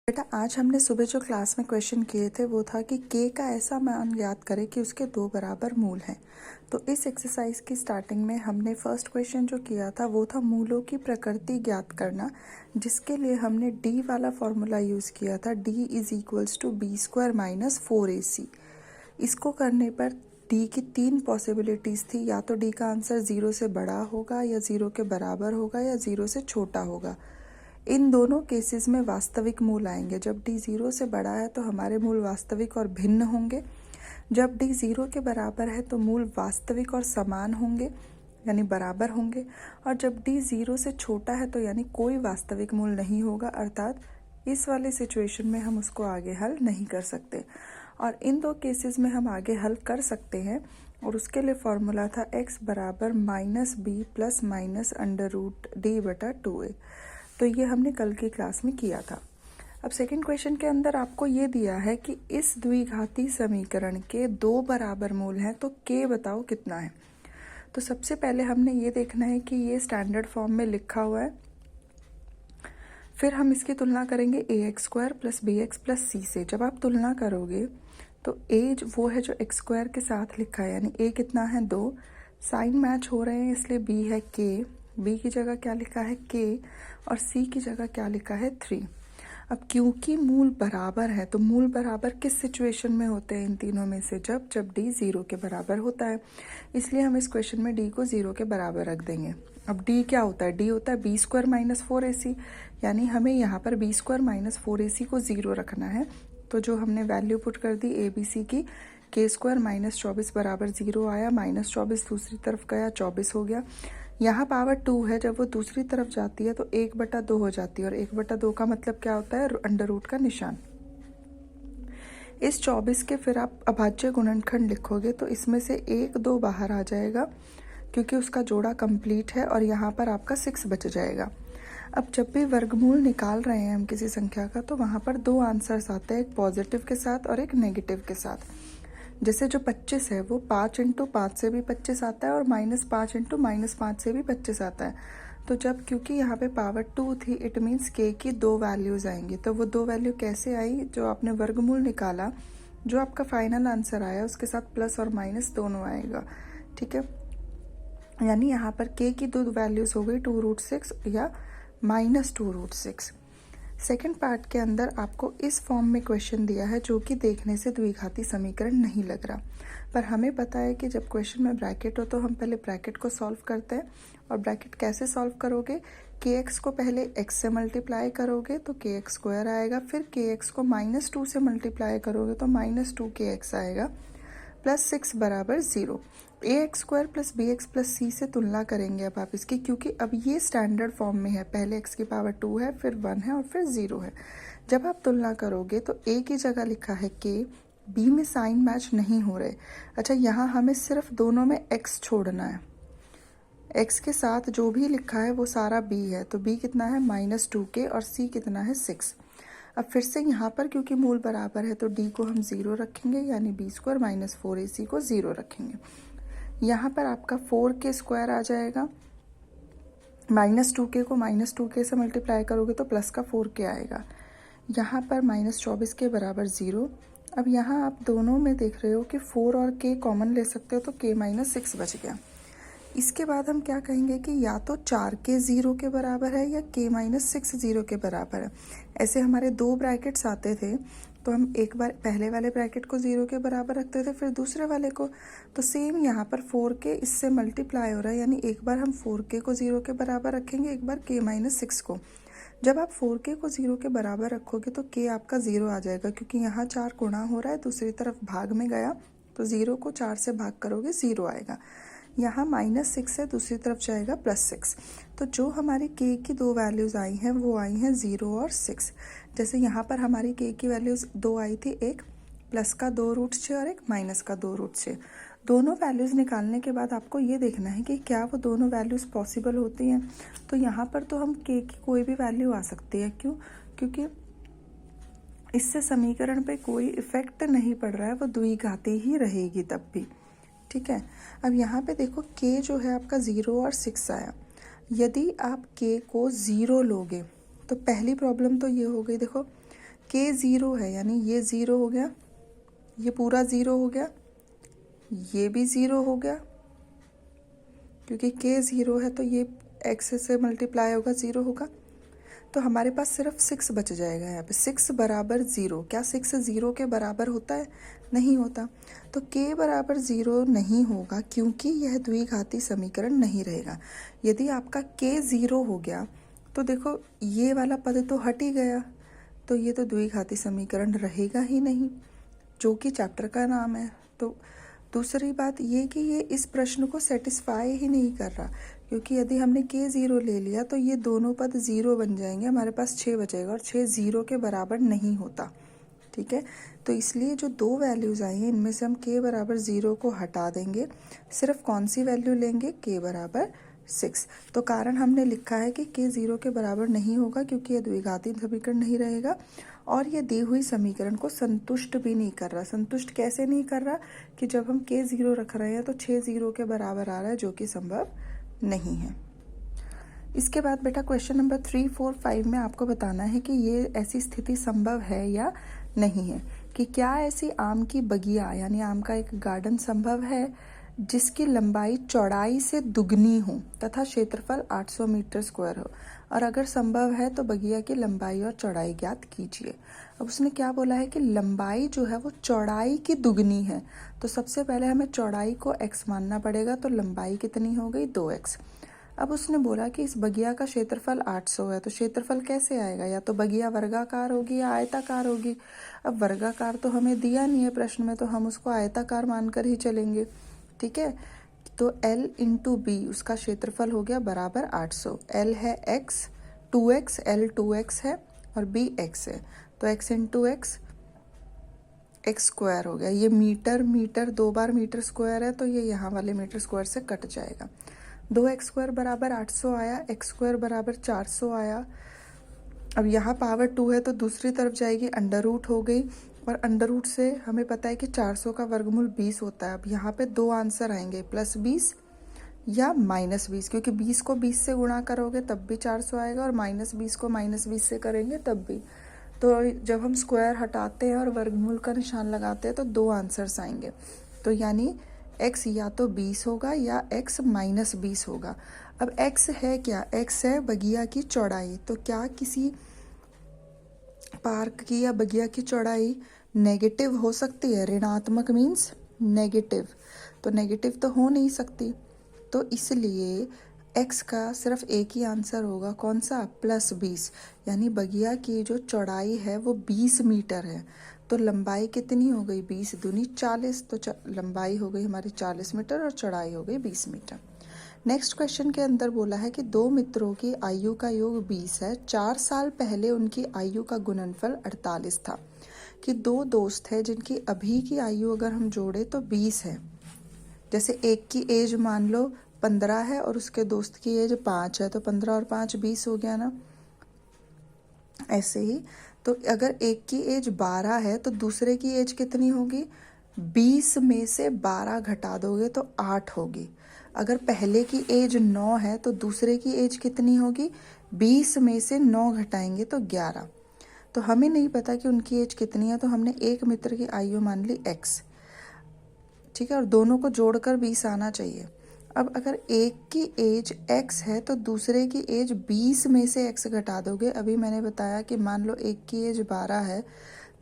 बेटा आज हमने सुबह जो क्लास में क्वेश्चन किए थे वो था कि k का ऐसा मान ज्ञात करें कि उसके दो बराबर मूल हैं। तो इस एक्सरसाइज की स्टार्टिंग में हमने फर्स्ट क्वेश्चन जो किया था वो था मूलों की प्रकृति ज्ञात करना, जिसके लिए हमने d वाला फॉर्मूला यूज़ किया था, d is equals to b square minus 4ac। इसको करने पर d की तीन पॉसिबिलिटीज़ थी, या तो d का आंसर 0 से बड़ा होगा या 0 के बराबर होगा या 0 से छोटा होगा। इन दोनों केसेस में वास्तविक मूल आएंगे। जब d 0 से बड़ा है तो हमारे मूल वास्तविक और भिन्न होंगे। जब d 0 के बराबर है तो मूल वास्तविक और समान होंगे, यानी बराबर होंगे। और जब d 0 से छोटा है तो यानी कोई वास्तविक मूल नहीं होगा, अर्थात इस वाले सिचुएशन में हम उसको आगे हल नहीं कर सकते। और इन दो केसेस में हम आगे हल कर सकते हैं, और उसके लिए फॉर्मूला था x बराबर minus b plus minus under root d बटा 2a। तो ये हमने कल की क्लास में किया था। अब सेकंड क्वेश्चन के अंदर आपको ये दिया है कि इस द्विघाती समीकरण के दो बराबर मूल हैं, तो k बताओ कितना है। तो सबसे पहले हमने ये देखना है कि ये स्टैंडर्ड फॉर्म में लिखा हुआ है, फिर हम इसकी तुलना करेंगे ax square plus B X plus C से। जब आप तुलना करोगे तो a वो है जो x स्क्वायर के साथ लिखा है, यानी a कितना है 2, साइन मैच हो रहे हैं इसलिए b है k, b की जगह क्या लिखा है k, और c की जगह क्या लिखा है 3। अब क्योंकि मूल बराबर है, तो मूल बराबर किस सिचुएशन में होते हैं इन तीनों में से, जब d 0 के बराबर होता है। इसलिए हम इस क्वेश्चन में d को 0 के बराबर रख देंगे। अब d क्या होता है, d होता है बी स्क्वायर माइनस 4ac, यानी हमें यहाँ पर बी स्क्वायर माइनस 4ac को 0 रखना है। तो जो हमने वैल्यू पुट कर दी ए बी सी की, k स्क्वायर माइनस 24 बराबर 0 आया, माइनस 24 दूसरी तरफ गया 24 हो गया। यहाँ पावर 2 है, जब वो दूसरी तरफ जाती है तो 1/2 हो जाती है, और 1/2 का मतलब क्या होता है, अंडर रूट का निशान। इस 24 के फिर आप अभाज्य गुणनखंड लिखोगे तो इसमें से 1 2 बाहर आ जाएगा क्योंकि उसका जोड़ा कंप्लीट है, और यहाँ पर आपका 6 बच जाएगा। अब जब भी वर्गमूल निकाल रहे हैं हम किसी संख्या का, तो वहाँ पर दो आंसर्स आते हैं, एक पॉजिटिव के साथ और एक नेगेटिव के साथ। जैसे जो 25 है वो 5 इंटू 5 से भी 25 आता है, और -5 इंटू -5 से भी 25 आता है। तो जब क्योंकि यहाँ पे पावर 2 थी, इट मीन्स k की दो वैल्यूज़ आएंगी। तो वो दो वैल्यू कैसे आई, जो आपने वर्गमूल निकाला, जो आपका फाइनल आंसर आया उसके साथ प्लस और माइनस दोनों आएगा, ठीक है। यानी यहाँ पर k की दो वैल्यूज़ हो गई 2√6 या -2√6। सेकेंड पार्ट के अंदर आपको इस फॉर्म में क्वेश्चन दिया है, जो कि देखने से द्विघाती समीकरण नहीं लग रहा, पर हमें पता है कि जब क्वेश्चन में ब्रैकेट हो तो हम पहले ब्रैकेट को सॉल्व करते हैं। और ब्रैकेट कैसे सॉल्व करोगे, kx को पहले x से मल्टीप्लाई करोगे तो kx स्क्वायर आएगा, फिर kx को -2 से मल्टीप्लाई करोगे तो -2kx आएगा, प्लस 6 बराबर 0। ax square plus B X plus C से तुलना करेंगे अब आप इसकी, क्योंकि अब ये स्टैंडर्ड फॉर्म में है, पहले x की पावर 2 है, फिर 1 है और फिर 0 है। जब आप तुलना करोगे तो a की जगह लिखा है k, b में साइन मैच नहीं हो रहे। अच्छा, यहाँ हमें सिर्फ दोनों में x छोड़ना है, x के साथ जो भी लिखा है वो सारा b है, तो b कितना है -2k और c कितना है 6। अब फिर से यहाँ पर क्योंकि मूल बराबर है तो d को हम 0 रखेंगे, यानी बी स्क्वायर माइनस 4ac को 0 रखेंगे। यहाँ पर आपका 4k स्क्वायर आ जाएगा, -2k को -2k से मल्टीप्लाई करोगे तो प्लस का 4k आएगा। यहाँ पर -24 के बराबर 0। अब यहाँ आप दोनों में देख रहे हो कि 4 और k कॉमन ले सकते हो, तो k -6 बच गया। इसके बाद हम क्या कहेंगे कि या तो 4k 0 के बराबर है या k -6 0 के बराबर है। ऐसे हमारे दो ब्रैकेट्स आते थे, तो हम एक बार पहले वाले ब्रैकेट को 0 के बराबर रखते थे, फिर दूसरे वाले को। तो सेम यहाँ पर 4k इससे मल्टीप्लाई हो रहा है, यानी एक बार हम 4k को 0 के बराबर रखेंगे, एक बार k -6 को। जब आप 4k को 0 के बराबर रखोगे तो k आपका 0 आ जाएगा, क्योंकि यहाँ 4 गुणा हो रहा है, दूसरी तरफ भाग में गया, तो 0 को 4 से भाग करोगे 0 आएगा। यहाँ -6 है, दूसरी तरफ जाएगा +6। तो जो हमारी k की दो वैल्यूज़ आई हैं वो आई हैं 0 और 6। जैसे यहाँ पर हमारी k की वैल्यूज़ दो आई थी, एक प्लस का 2√6 और एक माइनस का 2√6। दोनों वैल्यूज़ निकालने के बाद आपको ये देखना है कि क्या वो दोनों वैल्यूज़ पॉसिबल होती हैं। तो यहाँ पर तो हम k की कोई भी वैल्यू आ सकती है, क्यों, क्योंकि इससे समीकरण पे कोई इफेक्ट नहीं पड़ रहा है, वो द्विघाती ही रहेगी तब भी, ठीक है। अब यहाँ पे देखो k जो है आपका 0 और 6 आया। यदि आप k को 0 लोगे तो पहली प्रॉब्लम तो ये हो गई, देखो के ज़ीरो है, यानी ये ज़ीरो हो गया, ये पूरा ज़ीरो हो गया, ये भी ज़ीरो हो गया, क्योंकि के ज़ीरो है तो ये एक्स से मल्टीप्लाई होगा, ज़ीरो होगा। तो हमारे पास सिर्फ 6 बच जाएगा यहाँ पे। 6 बराबर ज़ीरो, क्या 6 ज़ीरो के बराबर होता है? नहीं होता। तो k बराबर ज़ीरो नहीं होगा, क्योंकि यह द्विघाती समीकरण नहीं रहेगा। यदि आपका k ज़ीरो हो गया तो देखो ये वाला पद तो हट ही गया, तो ये तो द्विघाती समीकरण रहेगा ही नहीं, जो कि चैप्टर का नाम है। तो दूसरी बात ये कि ये इस प्रश्न को सेटिस्फाई ही नहीं कर रहा, क्योंकि यदि हमने के ज़ीरो ले लिया तो ये दोनों पद ज़ीरो बन जाएंगे, हमारे पास 6 बचेगा, और 6 ज़ीरो के बराबर नहीं होता। ठीक है, तो इसलिए जो दो वैल्यूज़ आई हैं इनमें से हम के बराबर ज़ीरो को हटा देंगे, सिर्फ कौन सी वैल्यू लेंगे? के बराबर 6। तो कारण हमने लिखा है कि के ज़ीरो के बराबर नहीं होगा, क्योंकि यह द्विघाती समीकरण नहीं रहेगा और ये दी हुई समीकरण को संतुष्ट भी नहीं कर रहा। संतुष्ट कैसे नहीं कर रहा? कि जब हम के ज़ीरो रख रहे हैं तो 6 ज़ीरो के बराबर आ रहा है, जो कि संभव नहीं है। इसके बाद बेटा क्वेश्चन नंबर 3, 4, 5 में आपको बताना है कि ये ऐसी स्थिति संभव है या नहीं है, कि क्या ऐसी आम की बगिया यानी आम का एक गार्डन संभव है जिसकी लंबाई चौड़ाई से दुगनी हो तथा क्षेत्रफल 800 मीटर स्क्वायर हो, और अगर संभव है तो बगिया की लंबाई और चौड़ाई ज्ञात कीजिए। अब उसने क्या बोला है कि लंबाई जो है वो चौड़ाई की दुगनी है, तो सबसे पहले हमें चौड़ाई को x मानना पड़ेगा, तो लंबाई कितनी हो गई? 2x। अब उसने बोला कि इस बगिया का क्षेत्रफल 800 है, तो क्षेत्रफल कैसे आएगा? या तो बगिया वर्गाकार होगी या आयताकार होगी। अब वर्गाकार तो हमें दिया नहीं है प्रश्न में, तो हम उसको आयताकार मानकर ही चलेंगे। ठीक है, तो L इंटू बी उसका क्षेत्रफल हो गया बराबर 800। L है x, 2x, L 2x है और b x है, तो x into x x square हो गया। ये मीटर मीटर 2 बार मीटर स्क्वायर है, तो ये यहाँ वाले मीटर स्क्वायर से कट जाएगा। 2x स्क्वायर बराबर 800 आया, x स्क्वायर बराबर 400 आया। अब यहाँ पावर 2 है तो दूसरी तरफ जाएगी, अंडर रूट हो गई, और अंडर रूट से हमें पता है कि 400 का वर्गमूल 20 होता है। अब यहाँ पे दो आंसर आएंगे, +20 या -20, क्योंकि 20 को 20 से गुणा करोगे तब भी 400 आएगा, और -20 को -20 से करेंगे तब भी। तो जब हम स्क्वायर हटाते हैं और वर्गमूल का निशान लगाते हैं तो दो आंसर्स आएंगे, तो यानी x या तो 20 होगा या x -20 होगा। अब x है क्या? x है बगिया की चौड़ाई, तो क्या किसी पार्क की या बगिया की चौड़ाई नेगेटिव हो सकती है? ऋणात्मक मीन्स नेगेटिव, तो नेगेटिव तो हो नहीं सकती, तो इसलिए x का सिर्फ एक ही आंसर होगा, कौन सा? +20, यानी बगिया की जो चौड़ाई है वो 20 मीटर है, तो लंबाई कितनी हो गई? 20 दूनी 40, तो लंबाई हो गई हमारी 40 मीटर और चौड़ाई हो गई 20 मीटर। नेक्स्ट क्वेश्चन के अंदर बोला है कि दो मित्रों की आयु का योग 20 है, 4 साल पहले उनकी आयु का गुणनफल 48 था। कि दो दोस्त है जिनकी अभी की आयु अगर हम जोड़े तो 20 है। जैसे एक की एज मान लो 15 है और उसके दोस्त की एज 5 है, तो 15 और 5 20 हो गया ना। ऐसे ही तो अगर एक की एज 12 है तो दूसरे की एज कितनी होगी? 20 में से 12 घटा दोगे तो 8 होगी। अगर पहले की एज 9 है तो दूसरे की एज कितनी होगी? 20 में से 9 घटाएंगे तो 11। तो हमें नहीं पता कि उनकी एज कितनी है, तो हमने एक मित्र की आयु मान ली x। ठीक है, और दोनों को जोड़कर 20 आना चाहिए। अब अगर एक की एज x है तो दूसरे की एज 20 में से x घटा दोगे। अभी मैंने बताया कि मान लो एक की एज 12 है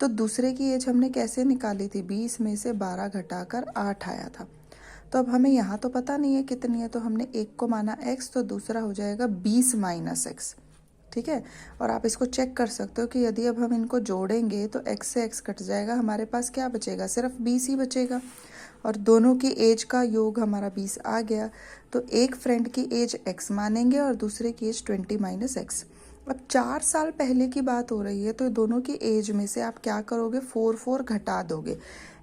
तो दूसरे की एज हमने कैसे निकाली थी? 20 में से 12 घटाकर 8 आया था। तो अब हमें यहाँ तो पता नहीं है कितनी है, तो हमने एक को माना x, तो दूसरा हो जाएगा 20 - x। ठीक है, और आप इसको चेक कर सकते हो कि यदि अब हम इनको जोड़ेंगे तो x से x कट जाएगा, हमारे पास क्या बचेगा? सिर्फ 20 ही बचेगा, और दोनों की एज का योग हमारा 20 आ गया। तो एक फ्रेंड की एज x मानेंगे और दूसरे की एज 20 - x। अब 4 साल पहले की बात हो रही है, तो दोनों की एज में से आप क्या करोगे? 4 घटा दोगे,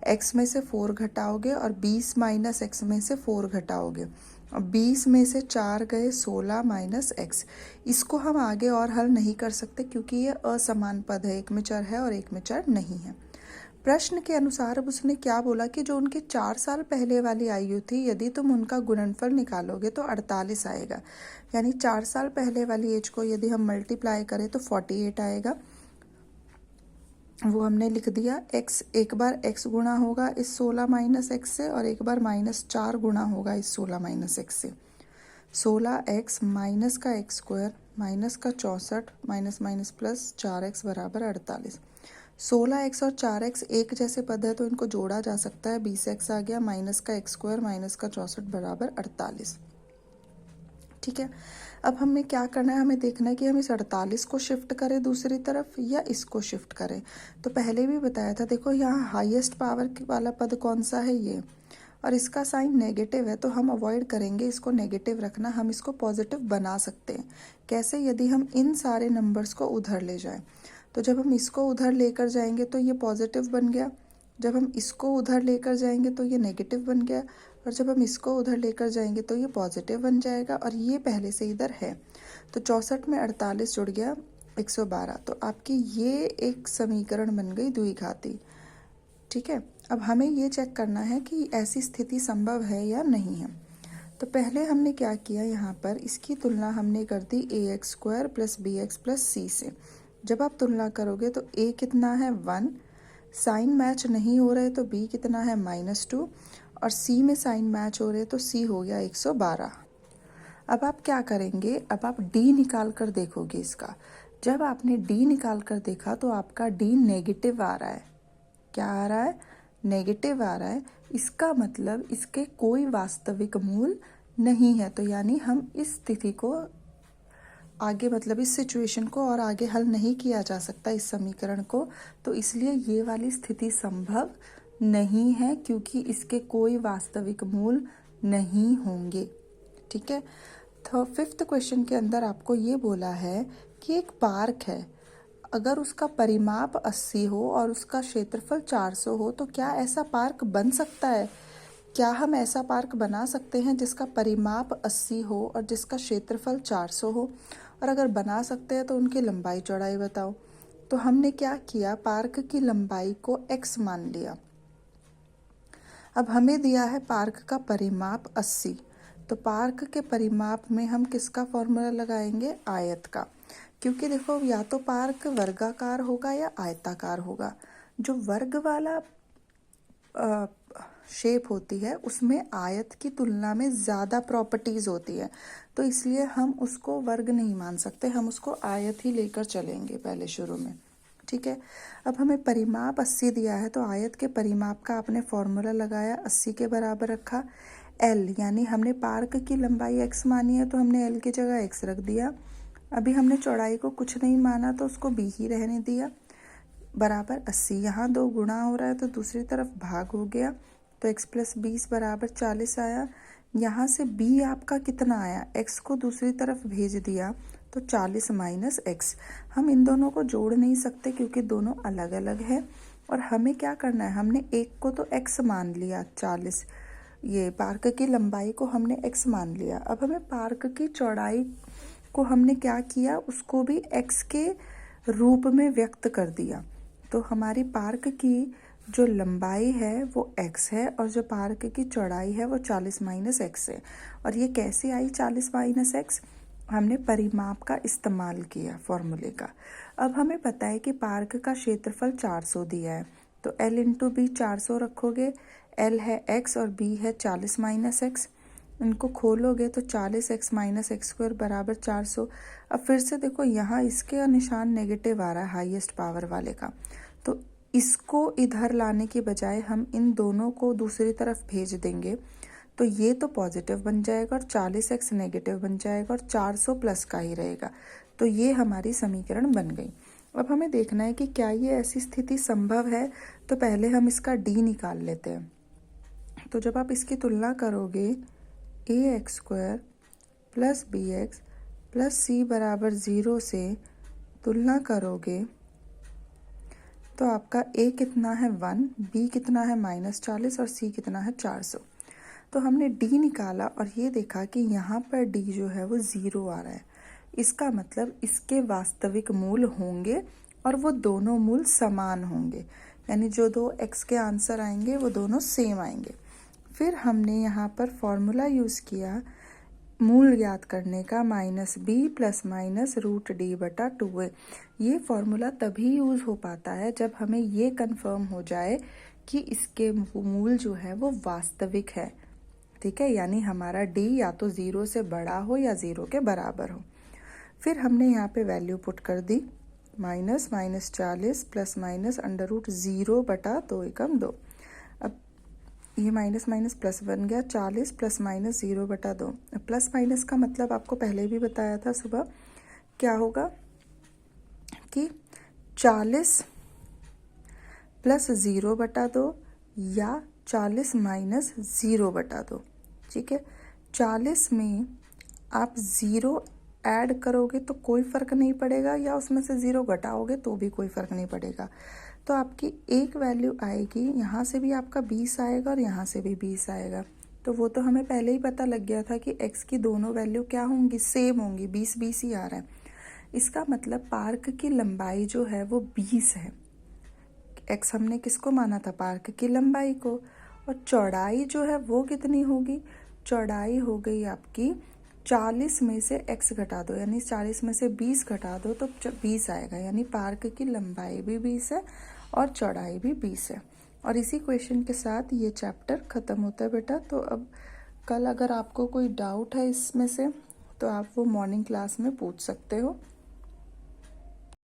x में से 4 घटाओगे और 20 - x में से 4 घटाओगे, और 20 में से 4 गए 16 - x। इसको हम आगे और हल नहीं कर सकते क्योंकि ये असमान पद है, एक में चर है और एक में चर नहीं है। प्रश्न के अनुसार अब उसने क्या बोला कि जो उनके 4 साल पहले वाली आयु थी, यदि तुम उनका गुणनफल निकालोगे तो 48 आएगा। यानी 4 साल पहले वाली एज को यदि हम मल्टीप्लाई करें तो 48 आएगा, वो हमने लिख दिया। x एक बार x गुणा होगा इस 16 माइनस एक्स से, और एक बार -4 गुणा होगा इस 16 माइनस एक्स से। 16x माइनस का एक्स स्क्वायर माइनस का 64 माइनस माइनस प्लस 4x बराबर 48। 16x और 4x एक जैसे पद है तो इनको जोड़ा जा सकता है। 20x आ गया, माइनस का एक्स स्क्वायर माइनस का 64 बराबर 48। ठीक है, अब हमें क्या करना है, हमें देखना है कि हम इस 48 को शिफ्ट करें दूसरी तरफ या इसको शिफ्ट करें। तो पहले भी बताया था, देखो यहाँ हाईएस्ट पावर वाला पद कौन सा है, ये, और इसका साइन नेगेटिव है तो हम अवॉइड करेंगे इसको नेगेटिव रखना। हम इसको पॉजिटिव बना सकते हैं। कैसे? यदि हम इन सारे नंबर्स को उधर ले जाएं। तो जब हम इसको उधर लेकर जाएंगे तो ये पॉजिटिव बन गया, जब हम इसको उधर लेकर जाएंगे तो ये नेगेटिव बन गया, और जब हम इसको उधर लेकर जाएंगे तो ये पॉजिटिव बन जाएगा, और ये पहले से इधर है। तो 64 में 48 जुड़ गया 112। तो आपकी ये एक समीकरण बन गई द्विघाती। ठीक है, अब हमें ये चेक करना है कि ऐसी स्थिति संभव है या नहीं है। तो पहले हमने क्या किया, यहाँ पर इसकी तुलना हमने कर दी ax² plus bx plus c से। जब आप तुलना करोगे तो a कितना है 1, साइन मैच नहीं हो रहे तो b कितना है -2, और c में साइन मैच हो रहे तो c हो गया 112। अब आप क्या करेंगे, अब आप d निकाल कर देखोगे इसका। जब आपने d निकाल कर देखा तो आपका d नेगेटिव आ रहा है। क्या आ रहा है? नेगेटिव आ रहा है। इसका मतलब इसके कोई वास्तविक मूल नहीं है। तो यानी हम इस स्थिति को आगे, मतलब इस सिचुएशन को और आगे हल नहीं किया जा सकता, इस समीकरण को। तो इसलिए ये वाली स्थिति संभव नहीं है, क्योंकि इसके कोई वास्तविक मूल नहीं होंगे। ठीक है, तो 5th क्वेश्चन के अंदर आपको ये बोला है कि एक पार्क है, अगर उसका परिमाप 80 हो और उसका क्षेत्रफल 400 हो तो क्या ऐसा पार्क बन सकता है? क्या हम ऐसा पार्क बना सकते हैं जिसका परिमाप 80 हो और जिसका क्षेत्रफल 400 हो? और अगर बना सकते हैं तो उनकी लंबाई चौड़ाई बताओ। तो हमने क्या किया, पार्क की लंबाई को x मान लिया। अब हमें दिया है पार्क का परिमाप 80, तो पार्क के परिमाप में हम किसका फॉर्मूला लगाएंगे? आयत का। क्योंकि देखो, या तो पार्क वर्गाकार होगा या आयताकार होगा। जो वर्ग वाला शेप होती है उसमें आयत की तुलना में ज़्यादा प्रॉपर्टीज़ होती है, तो इसलिए हम उसको वर्ग नहीं मान सकते, हम उसको आयत ही लेकर चलेंगे पहले शुरू में। ठीक है, अब हमें परिमाप 80 दिया है तो आयत के परिमाप का आपने फॉर्मूला लगाया, 80 के बराबर रखा। l यानी हमने पार्क की लंबाई x मानी है तो हमने l की जगह x रख दिया। अभी हमने चौड़ाई को कुछ नहीं माना तो उसको b ही रहने दिया, बराबर 80। यहाँ 2 गुणा हो रहा है तो दूसरी तरफ भाग हो गया, तो x प्लस 20 बराबर 40 आया। यहाँ से b आपका कितना आया, x को दूसरी तरफ भेज दिया तो 40 माइनस x। हम इन दोनों को जोड़ नहीं सकते क्योंकि दोनों अलग अलग है, और हमें क्या करना है, हमने एक को तो x मान लिया 40, ये पार्क की लंबाई को हमने x मान लिया। अब हमें पार्क की चौड़ाई को हमने क्या किया, उसको भी x के रूप में व्यक्त कर दिया। तो हमारी पार्क की जो लंबाई है वो x है और जो पार्क की चौड़ाई है वो 40 माइनस x है। और ये कैसे आई 40 माइनस x? हमने परिमाप का इस्तेमाल किया फॉर्मूले का। अब हमें पता है कि पार्क का क्षेत्रफल 400 दिया है, तो l इंटू बी 400 रखोगे, l है x और b है 40 माइनस x। इनको खोलोगे तो 40x माइनस एक्स स्क्वायर बराबर 400। अब फिर से देखो, यहाँ इसके निशान नेगेटिव आ रहा है हाईएस्ट पावर वाले का, तो इसको इधर लाने की बजाय हम इन दोनों को दूसरी तरफ भेज देंगे, तो ये तो पॉजिटिव बन जाएगा और 40x नेगेटिव बन जाएगा और 400 प्लस का ही रहेगा। तो ये हमारी समीकरण बन गई। अब हमें देखना है कि क्या ये ऐसी स्थिति संभव है। तो पहले हम इसका d निकाल लेते हैं। तो जब आप इसकी तुलना करोगे ax² plus bx plus c बराबर 0 से तुलना करोगे तो आपका a कितना है 1, b कितना है -40 और c कितना है 400। तो हमने d निकाला और ये देखा कि यहाँ पर d जो है वो 0 आ रहा है। इसका मतलब इसके वास्तविक मूल होंगे और वो दोनों मूल समान होंगे, यानी जो दो x के आंसर आएंगे वो दोनों सेम आएंगे। फिर हमने यहाँ पर फॉर्मूला यूज़ किया मूल ज्ञात करने का -b + -√d/2a। ये फॉर्मूला तभी यूज़ हो पाता है जब हमें ये कंफर्म हो जाए कि इसके मूल जो है वो वास्तविक है, ठीक है, यानी हमारा d या तो 0 से बड़ा हो या 0 के बराबर हो। फिर हमने यहाँ पे वैल्यू पुट कर दी, -40 ± √0/2 अब ये माइनस माइनस प्लस बन गया, 40 ± (0/2)। प्लस माइनस का मतलब आपको पहले भी बताया था सुबह, क्या होगा कि 40 + 0/2 या 40 - 0/2, ठीक है। 40 में आप 0 ऐड करोगे तो कोई फ़र्क नहीं पड़ेगा, या उसमें से 0 घटाओगे तो भी कोई फ़र्क नहीं पड़ेगा। तो आपकी एक वैल्यू आएगी, यहाँ से भी आपका 20 आएगा और यहाँ से भी 20 आएगा। तो वो तो हमें पहले ही पता लग गया था कि x की दोनों वैल्यू क्या होंगी, सेम होंगी, 20 ही आ रहा है। इसका मतलब पार्क की लंबाई जो है वो 20 है। x हमने किसको माना था, पार्क की लंबाई को। और चौड़ाई जो है वो कितनी होगी, चौड़ाई हो गई आपकी 40 में से x घटा दो, यानी 40 में से 20 घटा दो तो 20 आएगा, यानी पार्क की लंबाई भी 20 है और चौड़ाई भी 20 है। और इसी क्वेश्चन के साथ ये चैप्टर ख़त्म होता है बेटा। तो अब कल अगर आपको कोई डाउट है इसमें से तो आप वो मॉर्निंग क्लास में पूछ सकते हो।